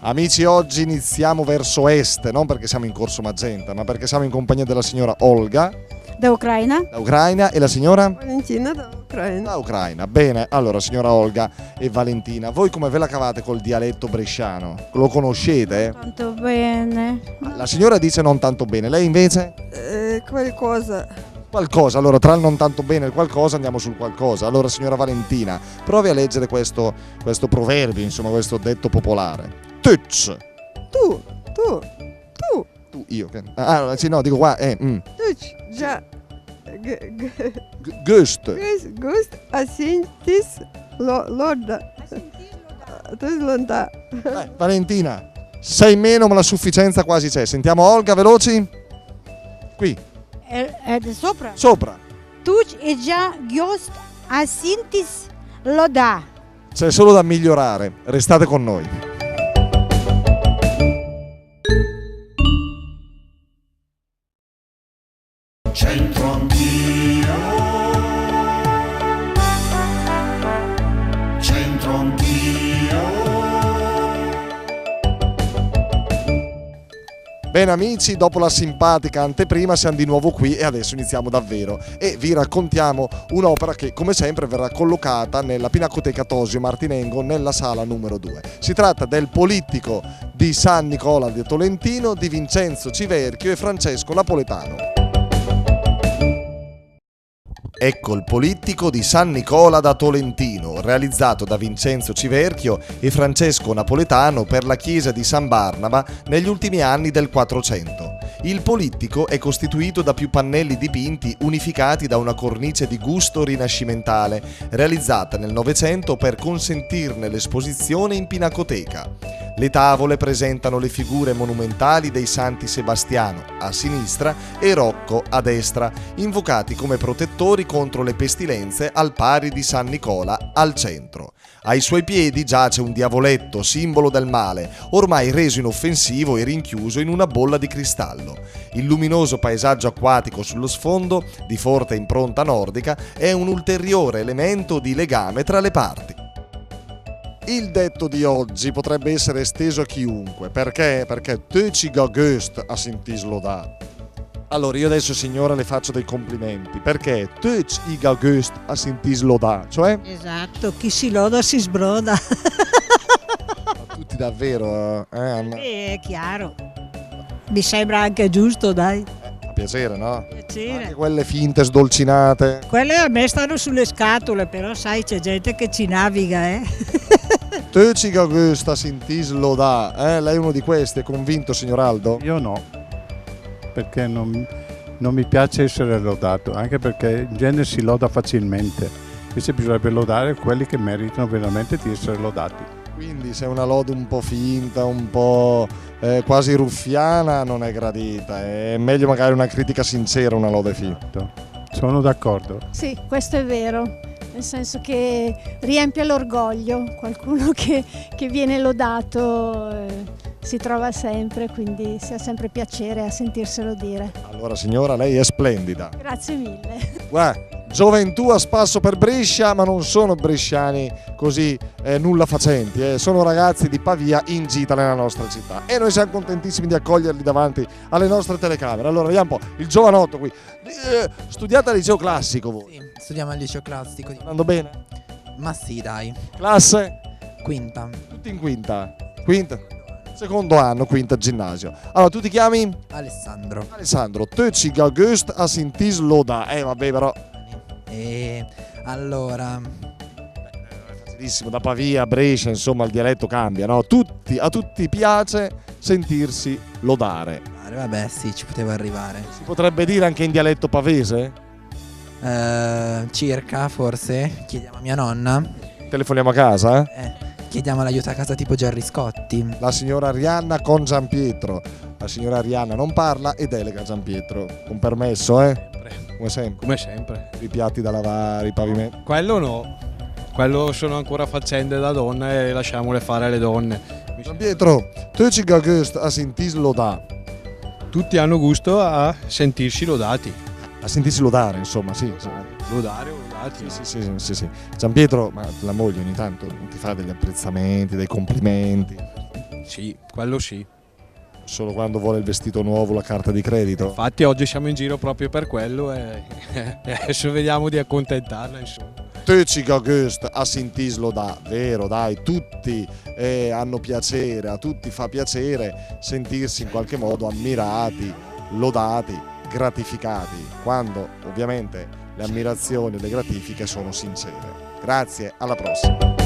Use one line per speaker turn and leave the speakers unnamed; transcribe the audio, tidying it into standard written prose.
Amici, oggi iniziamo verso est, non perché siamo in Corso Magenta, ma perché siamo in compagnia della signora Olga.
Da Ucraina.
Da Ucraina. E la signora?
Valentina da Ucraina.
Da Ucraina. Bene, allora signora Olga e Valentina, voi come ve la cavate col dialetto bresciano? Lo conoscete?
Tanto bene.
La signora dice non tanto bene, lei invece?
Qualcosa.
Qualcosa, allora tra il non tanto bene e il qualcosa andiamo sul qualcosa. Allora signora Valentina, provi a leggere questo proverbio, insomma questo detto popolare. Tuc.
Tu.
Tu, io. Sì, no, dico qua,
Tu già.
Gust.
Gust asintis loda. Tu londa.
Valentina, 6 meno ma la sufficienza quasi c'è. Sentiamo Olga, veloci. Qui.
È sopra.
Sopra.
Tuc e già giost asintis loda.
C'è solo da migliorare. Restate con noi.
Centro anch'io, centro anch'io.
Bene amici, dopo la simpatica anteprima siamo di nuovo qui e adesso iniziamo davvero e vi raccontiamo un'opera che come sempre verrà collocata nella Pinacoteca Tosio Martinengo nella sala numero 2. Si tratta del Polittico di San Nicola di Tolentino di Vincenzo Civerchio e Francesco Napoletano. Ecco il Polittico di San Nicola da Tolentino, realizzato da Vincenzo Civerchio e Francesco Napoletano per la chiesa di San Barnaba negli ultimi anni del 400. Il Polittico è costituito da più pannelli dipinti unificati da una cornice di gusto rinascimentale, realizzata nel Novecento per consentirne l'esposizione in pinacoteca. Le tavole presentano le figure monumentali dei santi Sebastiano a sinistra e Rocco a destra, invocati come protettori contro le pestilenze al pari di San Nicola al centro. Ai suoi piedi giace un diavoletto, simbolo del male, ormai reso inoffensivo e rinchiuso in una bolla di cristallo. Il luminoso paesaggio acquatico sullo sfondo, di forte impronta nordica, è un ulteriore elemento di legame tra le parti. Il detto di oggi potrebbe essere esteso a chiunque, perché? Perché te ci gagust a sentis lodà. Allora io adesso signora le faccio dei complimenti, perché te ci gagust a sentis lodà, cioè?
Esatto, chi si loda si sbroda.
Ma tutti davvero, Anna?
È chiaro. Mi sembra anche giusto, dai.
A piacere, no?
Piacere.
Anche quelle finte sdolcinate.
Quelle a me stanno sulle scatole, però sai c'è gente che ci naviga,
Te ci gagust a sentis lodà, Lei è uno di questi, è convinto signor Aldo?
Io no, perché non mi piace essere lodato, anche perché in genere si loda facilmente, invece bisognerebbe lodare quelli che meritano veramente di essere lodati.
Quindi se una lode un po' finta, un po' quasi ruffiana non è gradita, è meglio magari una critica sincera, una lode finta.
Sono d'accordo.
Sì, questo è vero, nel senso che riempie l'orgoglio, qualcuno che viene lodato si trova sempre, quindi si ha sempre piacere a sentirselo dire.
Allora signora, lei è splendida.
Grazie mille.
Guarda, gioventù a spasso per Brescia, ma non sono bresciani così nulla facenti, sono ragazzi di Pavia in gita nella nostra città e noi siamo contentissimi di accoglierli davanti alle nostre telecamere. Allora vediamo un po', il giovanotto qui, studiate al liceo classico voi?
Sì, studiamo al liceo classico.
Andando bene?
Ma sì, dai.
Classe?
Quinta.
Tutti in quinta? Quinta? Secondo anno, quinta ginnasio. Allora, tu ti chiami?
Alessandro.
Alessandro, te ci gagust a sentis loda. Vabbè, però.
E allora...
Facilissimo, da Pavia a Brescia, insomma, il dialetto cambia, no? A tutti piace sentirsi lodare.
Vabbè, sì, ci potevo arrivare.
Si potrebbe dire anche in dialetto pavese?
Circa, forse. Chiediamo a mia nonna.
Telefoniamo a casa,
Chiediamo l'aiuto a casa tipo Gerry Scotti.
La signora Arianna con Giampietro. La signora Arianna non parla e delega Giampietro. Con permesso, Come sempre.
Come sempre.
I piatti da lavare, i pavimenti.
Quello no. Quello sono ancora faccende da donna e lasciamole fare alle donne.
Giampietro, tu ci gagust a sentis lodà.
Tutti hanno gusto a sentirsi lodati.
A sentirsi lodare, insomma, sì.
Lodare o lodati?
Sì. Giampietro, ma la moglie ogni tanto ti fa degli apprezzamenti, dei complimenti?
Sì, quello sì.
Solo quando vuole il vestito nuovo, la carta di credito?
Infatti oggi siamo in giro proprio per quello e adesso vediamo di accontentarla, insomma.
Tecica Gust a sentislo da, vero, dai, tutti hanno piacere, a tutti fa piacere sentirsi in qualche modo ammirati, lodati, gratificati, quando ovviamente le ammirazioni e le gratifiche sono sincere. Grazie, alla prossima.